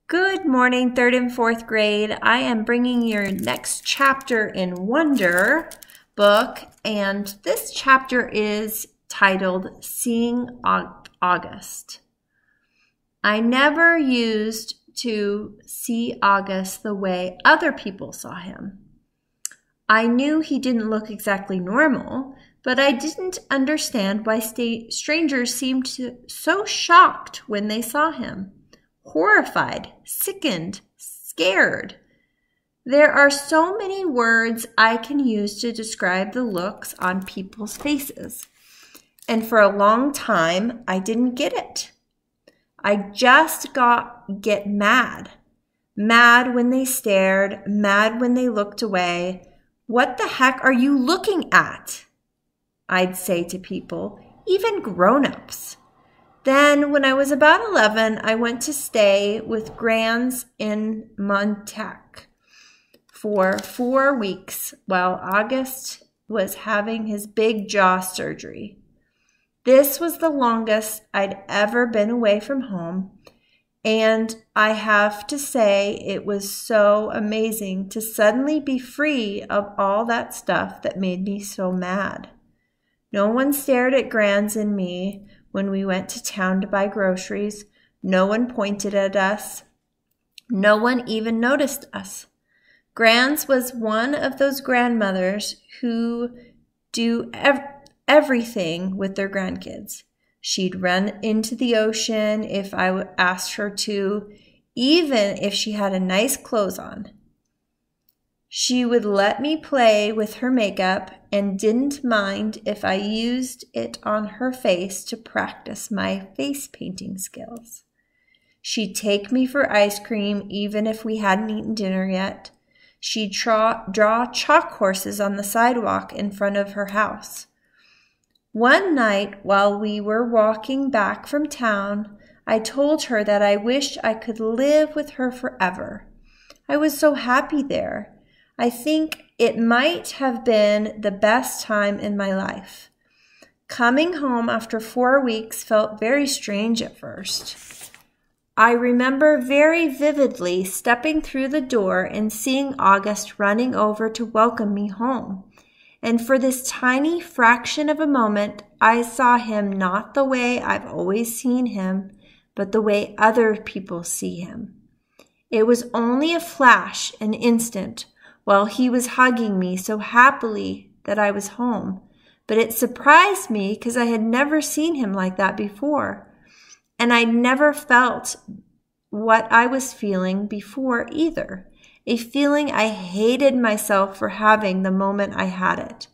Good morning, third and fourth grade. I am bringing your next chapter in Wonder book, and this chapter is titled Seeing August. I never used to see August the way other people saw him. I knew he didn't look exactly normal, but I didn't understand why strangers seemed so shocked when they saw him. Horrified, sickened, scared. There are so many words I can use to describe the looks on people's faces. And for a long time, I didn't get it. I just get mad. Mad when they stared, mad when they looked away. What the heck are you looking at? I'd say to people, even grown-ups. Then, when I was about 11, I went to stay with Grands in Montauk for 4 weeks while August was having his big jaw surgery. This was the longest I'd ever been away from home, and I have to say it was so amazing to suddenly be free of all that stuff that made me so mad. No one stared at Grands and me when we went to town to buy groceries. No one pointed at us. No one even noticed us. Grands was one of those grandmothers who do everything with their grandkids. She'd run into the ocean if I asked her to, even if she had a nice clothes on. She would let me play with her makeup and didn't mind if I used it on her face to practice my face painting skills. She'd take me for ice cream even if we hadn't eaten dinner yet. She'd draw chalk horses on the sidewalk in front of her house. One night while we were walking back from town, I told her that I wished I could live with her forever. I was so happy there. I think it might have been the best time in my life. Coming home after 4 weeks felt very strange at first. I remember very vividly stepping through the door and seeing August running over to welcome me home. And for this tiny fraction of a moment, I saw him not the way I've always seen him, but the way other people see him. It was only a flash, an instant, while he was hugging me so happily that I was home. But it surprised me because I had never seen him like that before. And I'd never felt what I was feeling before either. A feeling I hated myself for having the moment I had it.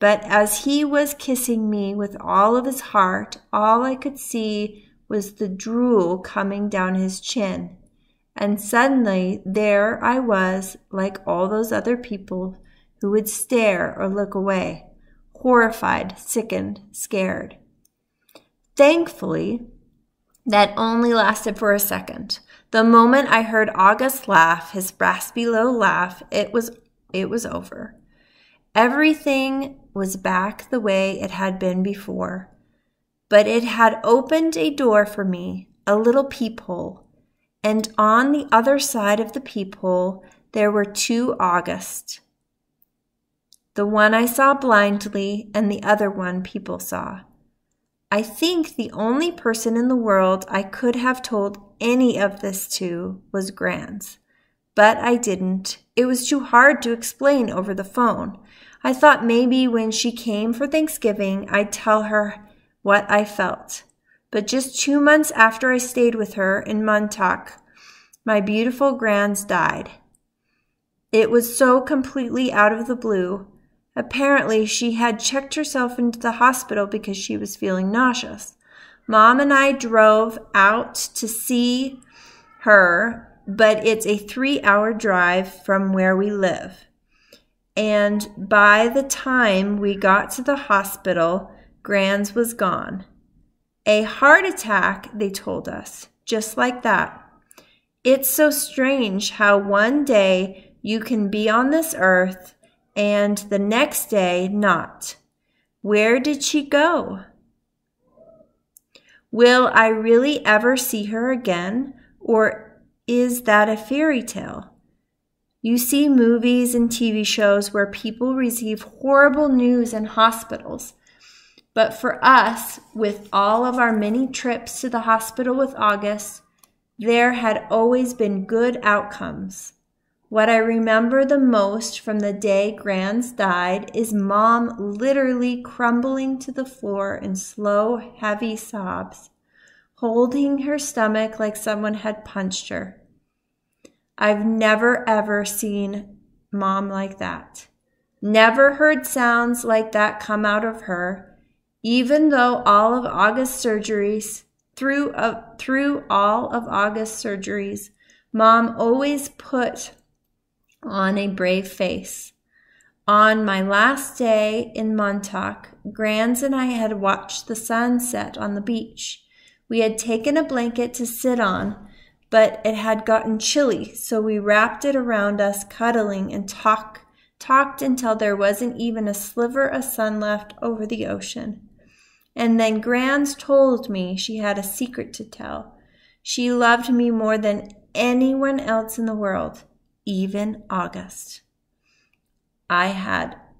But as he was kissing me with all of his heart, all I could see was the drool coming down his chin. And suddenly, there I was, like all those other people who would stare or look away, horrified, sickened, scared. Thankfully, that only lasted for a second. The moment I heard August laugh, his raspy low laugh, it was over. Everything was back the way it had been before. But it had opened a door for me, a little peephole. And on the other side of the peephole, there were 2 Augusts. The one I saw blindly, and the other one people saw. I think the only person in the world I could have told any of this to was Grands. But I didn't. It was too hard to explain over the phone. I thought maybe when she came for Thanksgiving, I'd tell her what I felt. But just 2 months after I stayed with her in Montauk, my beautiful Grands died. It was so completely out of the blue. Apparently, she had checked herself into the hospital because she was feeling nauseous. Mom and I drove out to see her, but it's a 3-hour drive from where we live. And by the time we got to the hospital, Grands was gone. A heart attack, they told us, just like that. It's so strange how one day you can be on this earth and the next day not. Where did she go? Will I really ever see her again? Or is that a fairy tale? You see movies and TV shows where people receive horrible news in hospitals. But for us, with all of our many trips to the hospital with August, there had always been good outcomes. What I remember the most from the day Grans died is Mom literally crumbling to the floor in slow, heavy sobs, holding her stomach like someone had punched her. I've never ever seen Mom like that. Never heard sounds like that come out of her, even though all of August's surgeries, through all of August's surgeries, Mom always put on a brave face. On my last day in Montauk, Grans and I had watched the sun set on the beach. We had taken a blanket to sit on, but it had gotten chilly, so we wrapped it around us, cuddling, and talked until there wasn't even a sliver of sun left over the ocean. And then Grans told me she had a secret to tell. She loved me more than anyone else in the world, even August.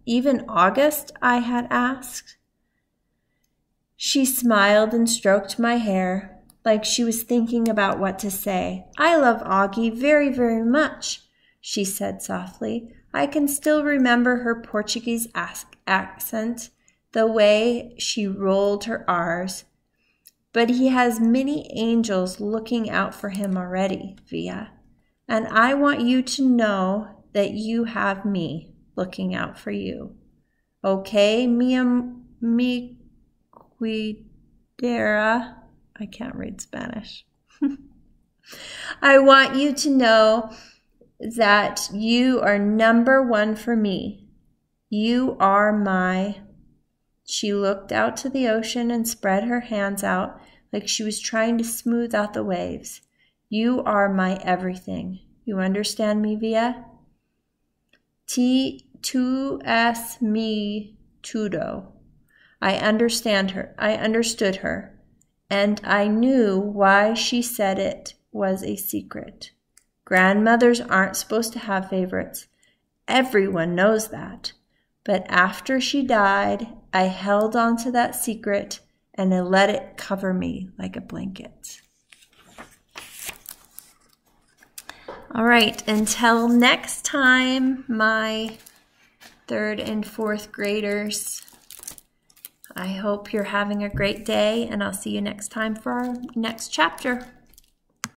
Even August, I had asked. She smiled and stroked my hair, like she was thinking about what to say. I love Augie very, very much, she said softly. I can still remember her Portuguese accent, the way she rolled her R's. But he has many angels looking out for him already, Via. And I want you to know that you have me looking out for you. Okay, mi cuidera. I can't read Spanish. I want you to know that you are number one for me. You are my... She looked out to the ocean and spread her hands out like she was trying to smooth out the waves. You are my everything. You understand me, Via? Tu es mi todo. I understood her. And I knew why she said it was a secret. Grandmothers aren't supposed to have favorites. Everyone knows that. But after she died, I held on to that secret and I let it cover me like a blanket. All right, until next time, my 3rd and 4th graders. I hope you're having a great day, and I'll see you next time for our next chapter.